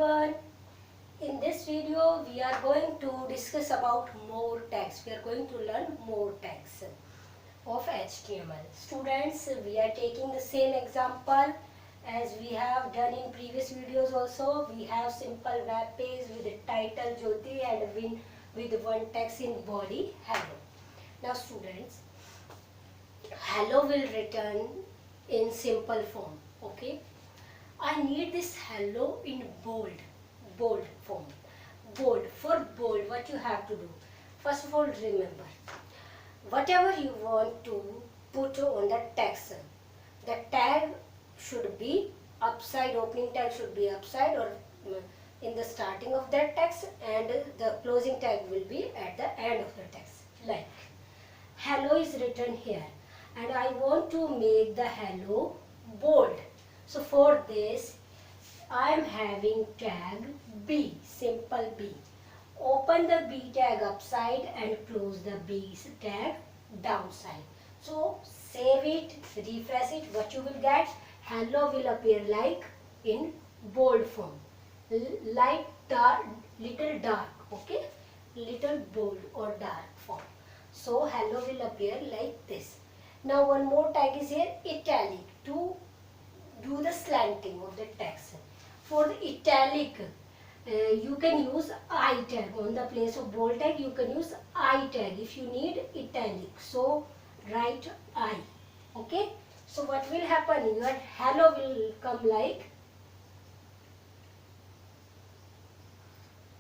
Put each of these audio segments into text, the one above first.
everyone. In this video we are going to discuss about more tags. We are going to learn more tags of HTML. Students, we are taking the same example as we have done in previous videos also. We have simple web page with the title Jyoti and with one text in body hello. Now students, hello will return in simple form. Okay, I need this hello in bold form. Bold. For bold, what you have to do? First of all, remember, whatever you want to put on the text, the tag should be upside, opening tag should be upside or in the starting of that text, and the closing tag will be at the end of the text. Like, hello is written here and I want to make the hello bold. So for this, I am having tag B, simple B. Open the B tag upside and close the B tag downside. So save it, refresh it. What you will get? Hello will appear like in bold form. Light, dark, little dark, okay? Little bold or dark form. So hello will appear like this. Now one more tag is here, italic, to do the slanting of the text. For the italic, you can use I tag. On the place of bold tag, you can use I tag if you need italic. So write I. Okay. So what will happen? Your hello will come like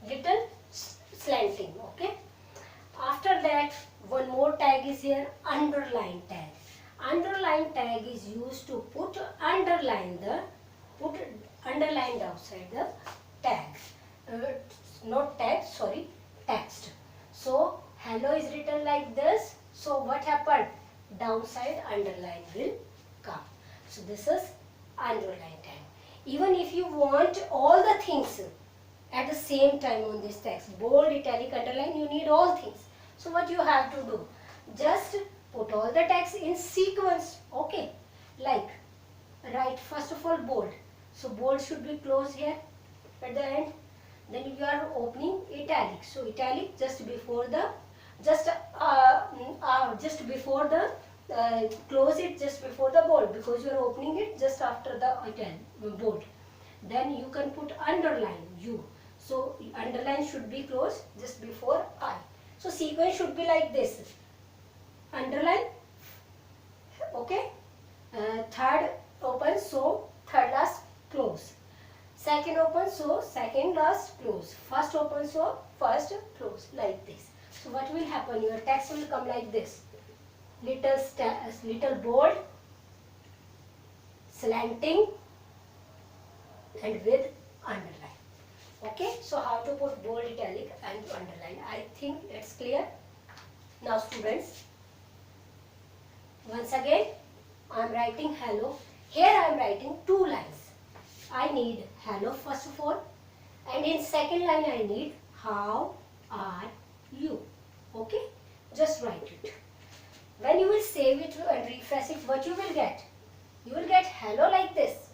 little slanting. Okay. After that, one more tag is here, underline tag. Underline tag is used to put underlined outside the tag. Not tag, sorry, text. So hello is written like this. So what happened? Downside underline will come. So this is underline tag. Even if you want all the things at the same time on this text, bold, italic, underline, you need all things. So what you have to do? Just put all the text in sequence. Okay, like write first of all bold. So bold should be closed here at the end. Then you are opening italic. So italic just before the close it just before the bold, because you are opening it just after the italic bold. Then you can put underline U. So underline should be closed just before I. So sequence should be like this. Underline, okay, third open, so third last close. Second open, so second last close. First open, so first close, like this. So what will happen? Your text will come like this. Little bold, slanting, and with underline. Okay, so how to put bold, italic and underline. I think it's clear. Now students, once again I am writing hello. Here I am writing two lines. I need hello first of all, and in second line I need how are you. Okay, just write it. When you will save it and refresh it, what you will get? You will get hello like this.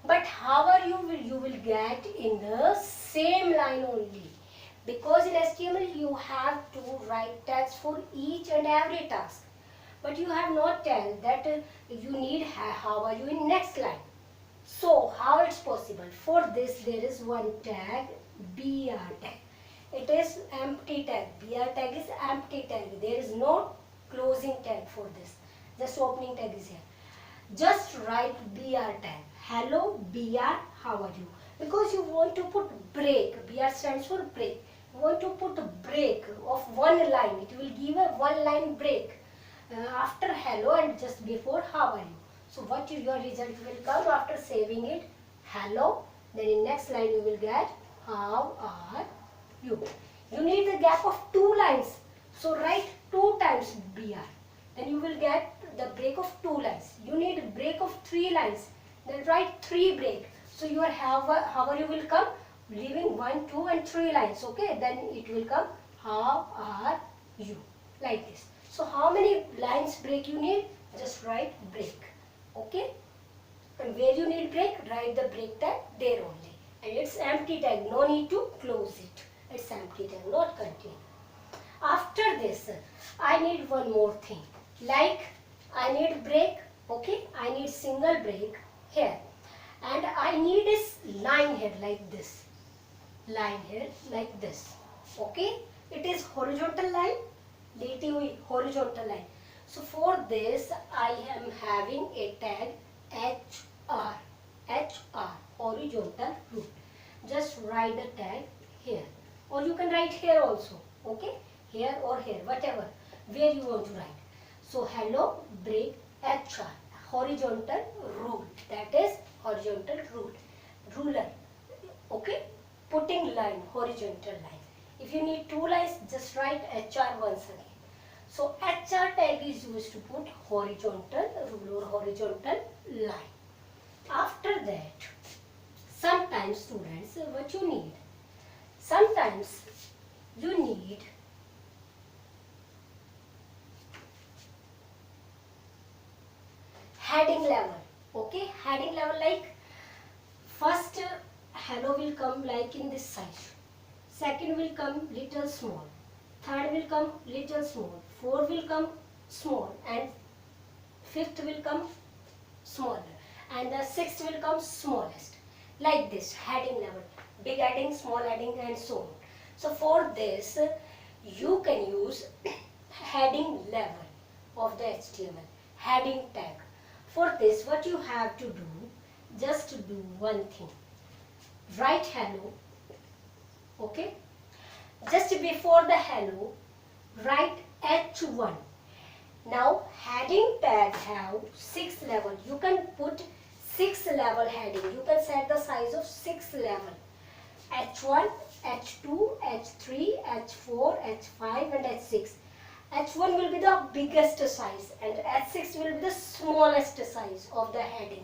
But how are you will get in the same line only, because in HTML you have to write tags for each and every task. But you have not tell that you need how are you in next line. So how it's possible? For this there is one tag, BR tag. It is empty tag. BR tag is empty tag. There is no closing tag for this. Just opening tag is here. Just write BR tag. Hello BR, how are you? Because you want to put break. BR stands for break. You want to put a break of one line. It will give a one line break after hello and just before how are you. So what your result will come after saving it? Hello. Then in next line you will get how are you. You need the gap of two lines. So write two times BR. Then you will get the break of two lines. You need a break of three lines. Then write three break. So your how are you will come leaving 1, 2 and 3 lines. Okay, then it will come how are you, like this. So how many lines break you need? Just write break. Okay, and where you need break, write the break tag there only. and it's empty tag, no need to close it. It's empty tag, not contain. After this, I need one more thing, like I need break, okay, I need single break here, and I need this line here like this, line here like this, okay, it is horizontal line, DTV horizontal line. So for this I am having a tag HR, horizontal root. Just write the tag here, or you can write here also, okay, here or here, whatever, where you want to write. So hello break HR, horizontal rule, that is horizontal rule, ruler, okay, putting line, horizontal line. If you need two lines, just write HR once again. So HR tag is used to put horizontal rule or horizontal line. After that, sometimes students, what you need? Sometimes you need heading level, okay, heading level, like first hello will come like in this size, second will come little small, third will come little small, fourth will come small, and fifth will come smaller, and the sixth will come smallest, like this heading level, big heading, small heading, and so on. So for this you can use heading level of the HTML, heading tag. For this what you have to do, just do one thing, write hello, okay, just before the hello write H1. Now heading tag have 6 level, you can put 6 level heading, you can set the size of 6 level, H1, H2, H3, H4, H5 and H6. H1 will be the biggest size and H6 will be the smallest size of the heading,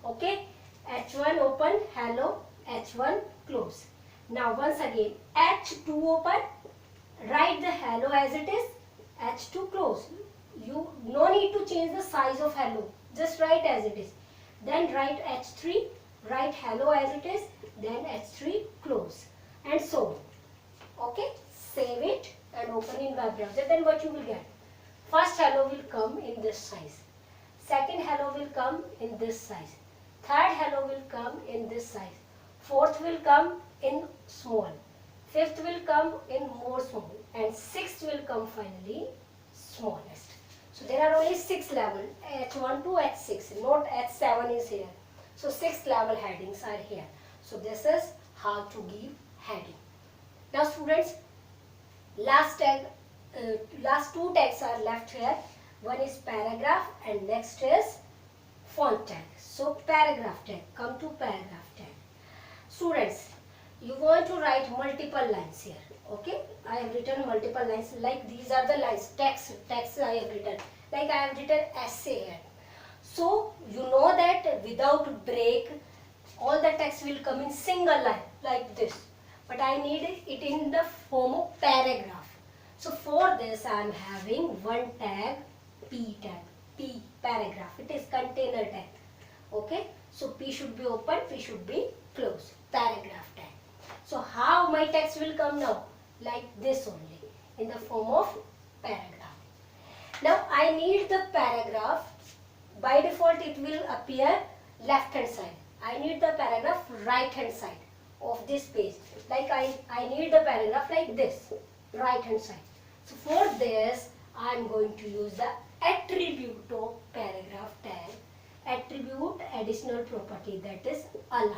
okay. H1 open, hello, H1 close. Now once again H2 open, write the hello as it is, H2 close. You no need to change the size of hello, just write as it is. Then write H3, write hello as it is, then H3 close, and so on, okay. Save it and open in web browser. Then what you will get, first hello will come in this size, second hello will come in this size, third hello will come in this size, fourth will come in small, fifth will come in more small, and sixth will come finally smallest. So there are only 6 level, H1 to H6, not H7 is here. So 6 level headings are here. So this is how to give heading. Now students, last two tags are left here. One is paragraph and next is font tag. So paragraph tag, come to paragraph tag. Students, you want to write multiple lines here, okay. I have written multiple lines, like these are the lines, text I have written, like I have written essay here. So you know that without break all the text will come in single line like this, but I need it in the form of paragraph. So for this I am having one tag, P tag, P paragraph, it is container tag, okay. So P should be open, P should be closed, paragraph tag. So how my text will come now? Like this only, in the form of paragraph. Now I need the paragraph, by default it will appear left hand side. I need the paragraph right hand side of this page. Like I need the paragraph like this, right hand side. So for this I am going to use the attribute of paragraph tag, attribute additional property, that is align.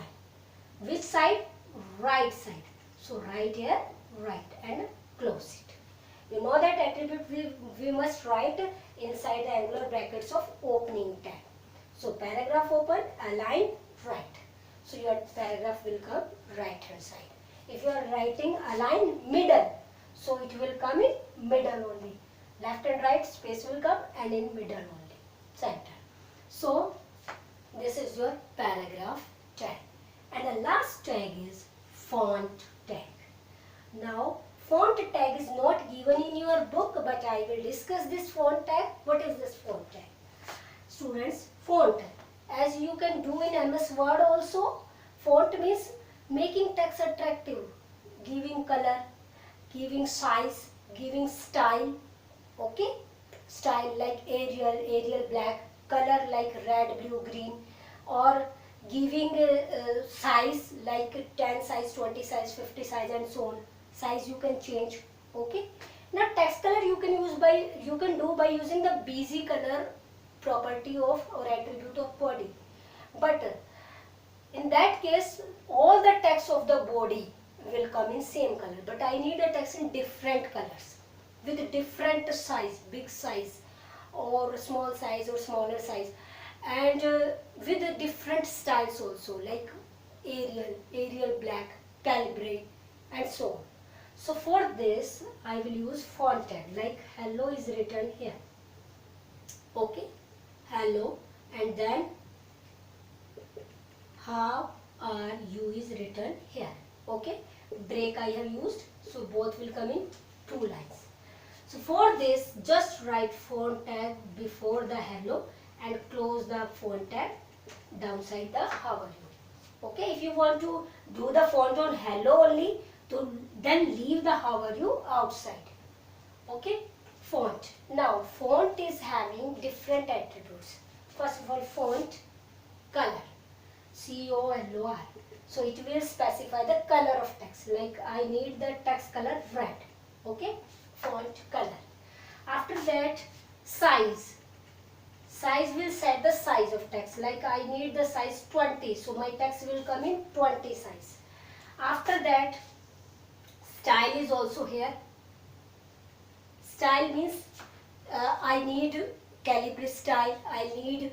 Which side? Right side. So write here, right, and close it. You know that attribute we must write inside the angular brackets of opening tag. So paragraph open, align, right. So your paragraph will come right hand side. If you are writing align middle, so it will come in middle only. Left and right space will come and in middle only, center. So this is your paragraph tag. And the last tag is font tag. Now font tag is not given in your book, but I will discuss this font tag. What is this font tag? Students, font, as you can do in MS Word also, font means Making text attractive, giving color, giving size, giving style. Okay, style like Arial black, color like red, blue, green, or giving size like 10 size, 20 size, 50 size, and so on. Size you can change. Okay, now text color you can do by using the busy color property of or attribute of body. But in that case, all the text of the body will come in same color, but I need a text in different colors with different size, big size or small size or smaller size, and with different styles also, like Arial black, Calibri, and so on. So for this I will use font tag, like hello is written here. Okay, hello, and then how are you is written here. Okay, break I have used, so both will come in 2 lines. So for this, just write font tag before the hello and close the font tag downside the how are you. Okay, if you want to do the font on hello only, then leave the how are you outside. Okay, font. Now font is having different attributes. First of all, font color, COLOR. So it will specify the color of text, like I need the text color red. Okay, font color. After that, size. Size will set the size of text, like I need the size 20, so my text will come in 20 size. After that, style is also here. Style means I need Calibri style, I need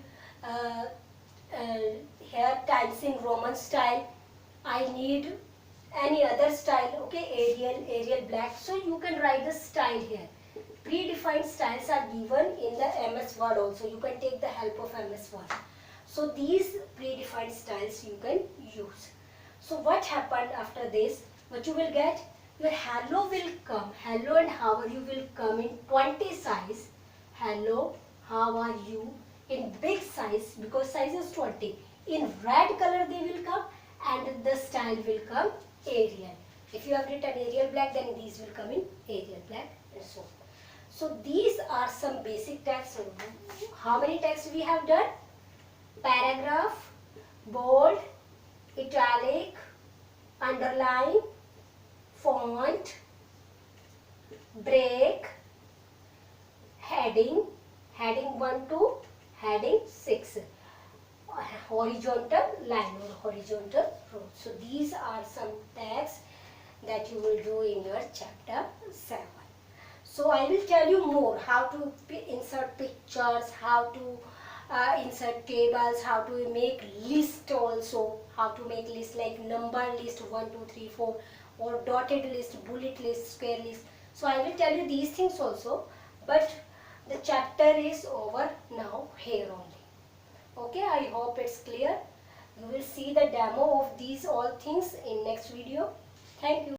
here Times in Roman style, I need any other style. Okay, Arial black. So you can write the style here. Predefined styles are given in the MS Word also. You can take the help of MS Word. So these predefined styles you can use. So what happened after this? What you will get? Your hello will come. Hello and how are you will come in 20 size. Hello, how are you in big size, because size is 20. In red color they will come, and the style will come Arial. If you have written Arial black, then these will come in Arial black, and so on. So these are some basic tags. How many tags we have done? Paragraph, bold, italic, underline, font, break, heading 1 to heading 6, horizontal line or horizontal row. So these are some tags that you will do in your chapter 7. So I will tell you more how to insert pictures, how to insert tables, how to make list also, how to make list like number list 1, 2, 3, 4, or dotted list, bullet list, square list. So I will tell you these things also, but the chapter is over now here only. Okay, I hope it's clear. You will see the demo of these all things in next video. Thank you.